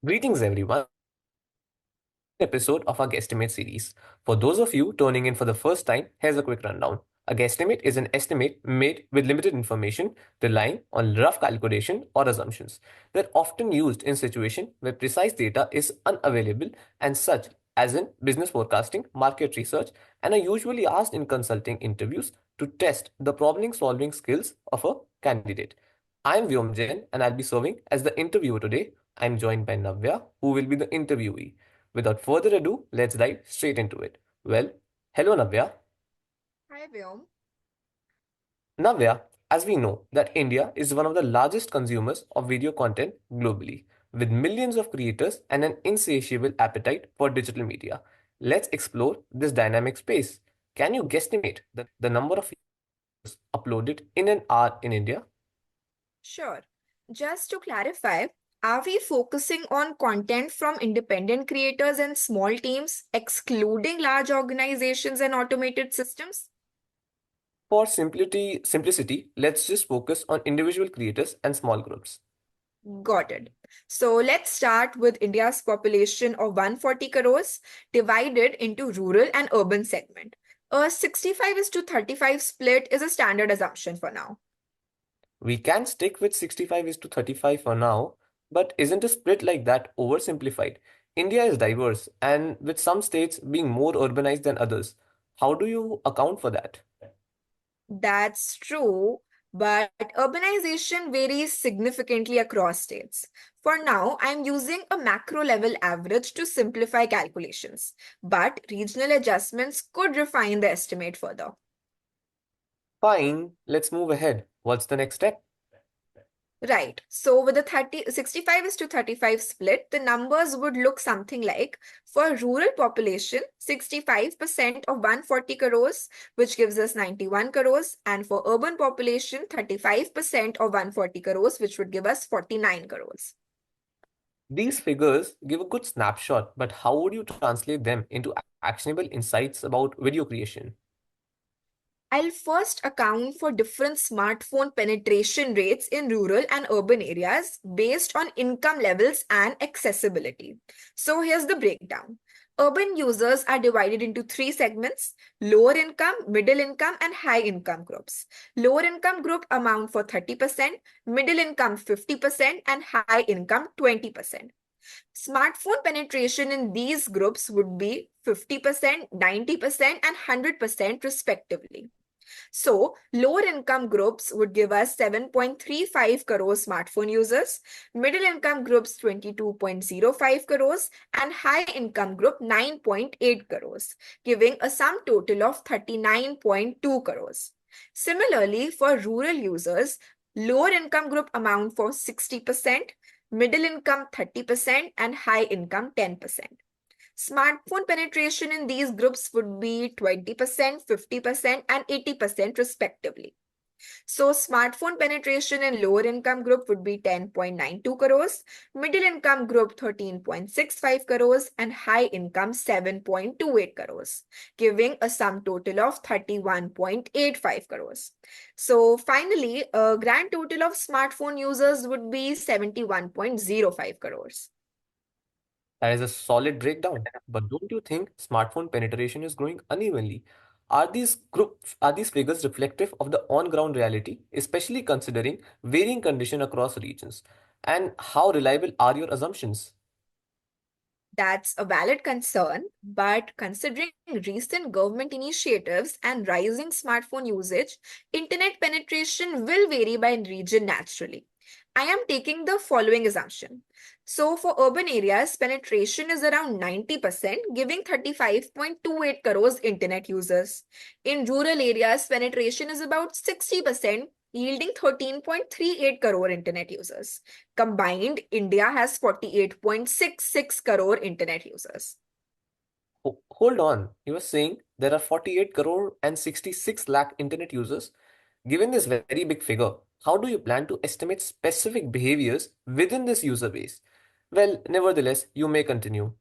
Greetings, everyone. Episode of our Guesstimate series. For those of you tuning in for the first time, here's a quick rundown. A guesstimate is an estimate made with limited information, relying on rough calculation or assumptions. They're often used in situations where precise data is unavailable and such as in business forecasting, market research, and are usually asked in consulting interviews to test the problem-solving skills of a candidate. I'm Vyom Jain and I'll be serving as the interviewer today. I'm joined by Navya, who will be the interviewee. Without further ado, let's dive straight into it. Well, hello Navya. Hi, Vyom. Navya, as we know that India is one of the largest consumers of video content globally, with millions of creators and an insatiable appetite for digital media. Let's explore this dynamic space. Can you guesstimate the number of videos uploaded in an hour in India? Sure. Just to clarify, are we focusing on content from independent creators and small teams, excluding large organizations and automated systems? For simplicity, let's just focus on individual creators and small groups. Got it. So let's start with India's population of 140 crores divided into rural and urban segment. A 65 is to 35 split is a standard assumption for now. We can stick with 65 is to 35 for now, but isn't a split like that oversimplified? India is diverse, and with some states being more urbanized than others. How do you account for that? That's true, but urbanization varies significantly across states. For now, I'm using a macro level average to simplify calculations, but regional adjustments could refine the estimate further. Fine, let's move ahead. What's the next step? Right. So with the 65 is to 35 split, the numbers would look something like for rural population, 65% of 140 crores, which gives us 91 crores. And for urban population, 35% of 140 crores, which would give us 49 crores. These figures give a good snapshot, but how would you translate them into actionable insights about video creation? I'll first account for different smartphone penetration rates in rural and urban areas based on income levels and accessibility. So here's the breakdown. Urban users are divided into three segments: lower income, middle income, and high income groups. Lower income group amount for 30%, middle income 50%, and high income 20%. Smartphone penetration in these groups would be 50%, 90%, and 100% respectively. So, lower income groups would give us 7.35 crores smartphone users, middle income groups 22.05 crores, and high income group 9.8 crores, giving a sum total of 39.2 crores. Similarly, for rural users, lower income group amount for 60%, middle income 30%, and high income 10%. Smartphone penetration in these groups would be 20%, 50%, and 80% respectively. So, smartphone penetration in lower income group would be 10.92 crores, middle income group 13.65 crores, and high income 7.28 crores, giving a sum total of 31.85 crores. So, finally, a grand total of smartphone users would be 71.05 crores. That is a solid breakdown. But don't you think smartphone penetration is growing unevenly? Are these figures reflective of the on-ground reality, especially considering varying condition across regions? And how reliable are your assumptions? That's a valid concern, but considering recent government initiatives and rising smartphone usage, internet penetration will vary by region naturally. I am taking the following assumption. So, for urban areas, penetration is around 90%, giving 35.28 crores internet users. In rural areas, penetration is about 60%, yielding 13.38 crore internet users. Combined, India has 48.66 crore internet users. Hold on, you were saying there are 48 crore and 66 lakh internet users? Given this very big figure, how do you plan to estimate specific behaviors within this user base? Well, nevertheless, you may continue.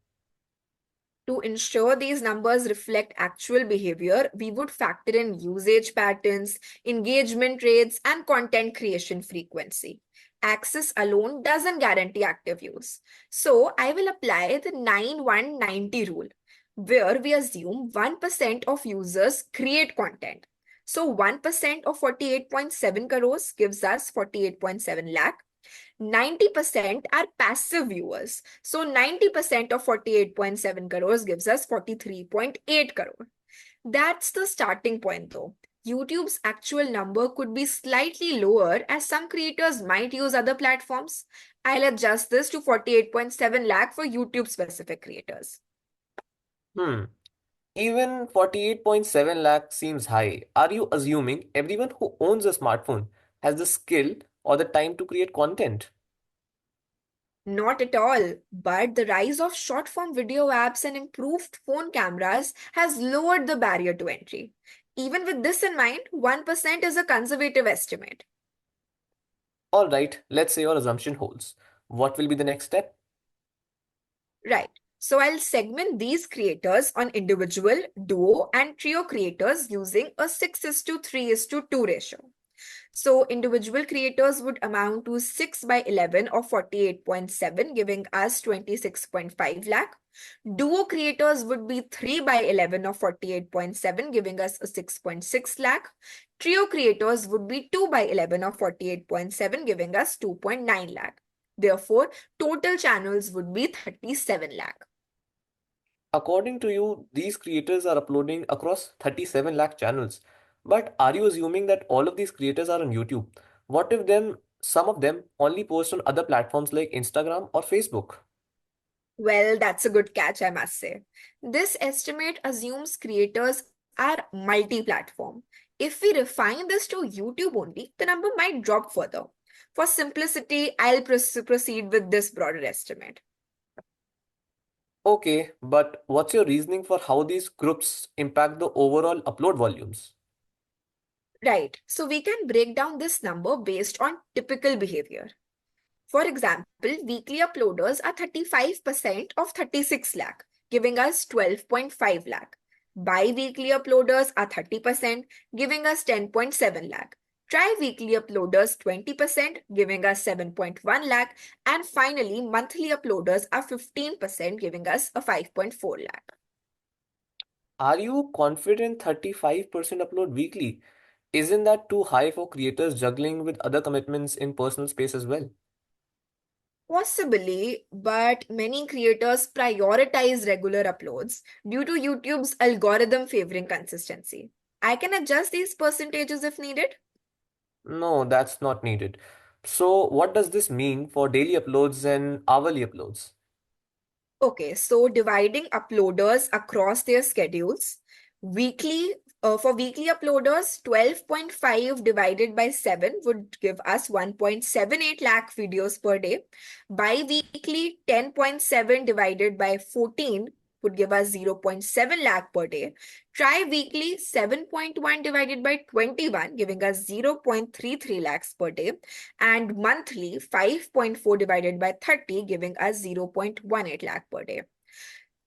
To ensure these numbers reflect actual behavior, we would factor in usage patterns, engagement rates, and content creation frequency. access alone doesn't guarantee active use. So I will apply the 9190 rule, where we assume 1% of users create content. So 1% of 48.7 crores gives us 48.7 lakh. 90% are passive viewers. So 90% of 48.7 crores gives us 43.8 crore. That's the starting point though. YouTube's actual number could be slightly lower as some creators might use other platforms. I'll adjust this to 48.7 lakh for YouTube specific creators. Hmm. Even 48.7 lakh seems high. Are you assuming everyone who owns a smartphone has the skill or the time to create content? Not at all, but the rise of short form video apps and improved phone cameras has lowered the barrier to entry. Even with this in mind, 1% is a conservative estimate. Alright, let's say your assumption holds. What will be the next step? Right. So I'll segment these creators on individual, duo, and trio creators using a 6:3:2 ratio. So individual creators would amount to 6 by 11 or 48.7, giving us 26.5 lakh. Duo creators would be 3 by 11 or 48.7, giving us a 6.6 lakh. Trio creators would be 2 by 11 or 48.7, giving us 2.9 lakh. Therefore, total channels would be 37 lakh. According to you, these creators are uploading across 37 lakh channels. But are you assuming that all of these creators are on YouTube? What if some of them only post on other platforms like Instagram or Facebook? Well, that's a good catch, I must say. This estimate assumes creators are multi-platform. If we refine this to YouTube only, the number might drop further. For simplicity, I'll proceed with this broader estimate. Okay, but what's your reasoning for how these groups impact the overall upload volumes? Right, so we can break down this number based on typical behavior. For example, weekly uploaders are 35% of 36 lakh, giving us 12.5 lakh. Bi-weekly uploaders are 30%, giving us 10.7 lakh. Tri-weekly uploaders 20%, giving us 7.1 lakh. And finally, monthly uploaders are 15%, giving us a 5.4 lakh. Are you confident 35% upload weekly? Isn't that too high for creators juggling with other commitments in personal space as well? Possibly, but many creators prioritize regular uploads due to YouTube's algorithm favoring consistency. I can adjust these percentages if needed. No, that's not needed. So, what does this mean for daily uploads and hourly uploads? Okay, so dividing uploaders across their schedules. Weekly, for weekly uploaders, 12.5 divided by 7 would give us 1.78 lakh videos per day. Bi-weekly, 10.7 divided by 14 would give us 0.7 lakh per day. Tri-weekly, 7.1 divided by 21, giving us 0.33 lakhs per day. And monthly, 5.4 divided by 30, giving us 0.18 lakh per day.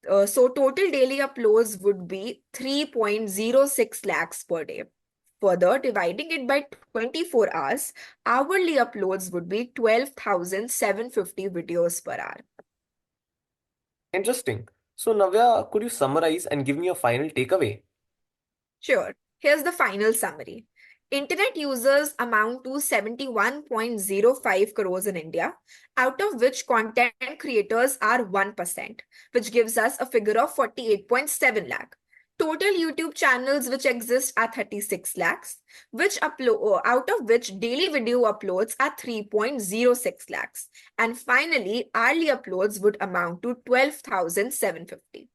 So total daily uploads would be 3.06 lakhs per day. Further, dividing it by 24 hours, hourly uploads would be 12,750 videos per hour. Interesting. So, Navya, could you summarize and give me a final takeaway? Sure. Here's the final summary. Internet users amount to 71.05 crores in India, out of which content creators are 1%, which gives us a figure of 48.7 lakh. Total YouTube channels which exist are 36 lakhs, out of which daily video uploads are 3.06 lakhs. And finally, hourly uploads would amount to 12,750.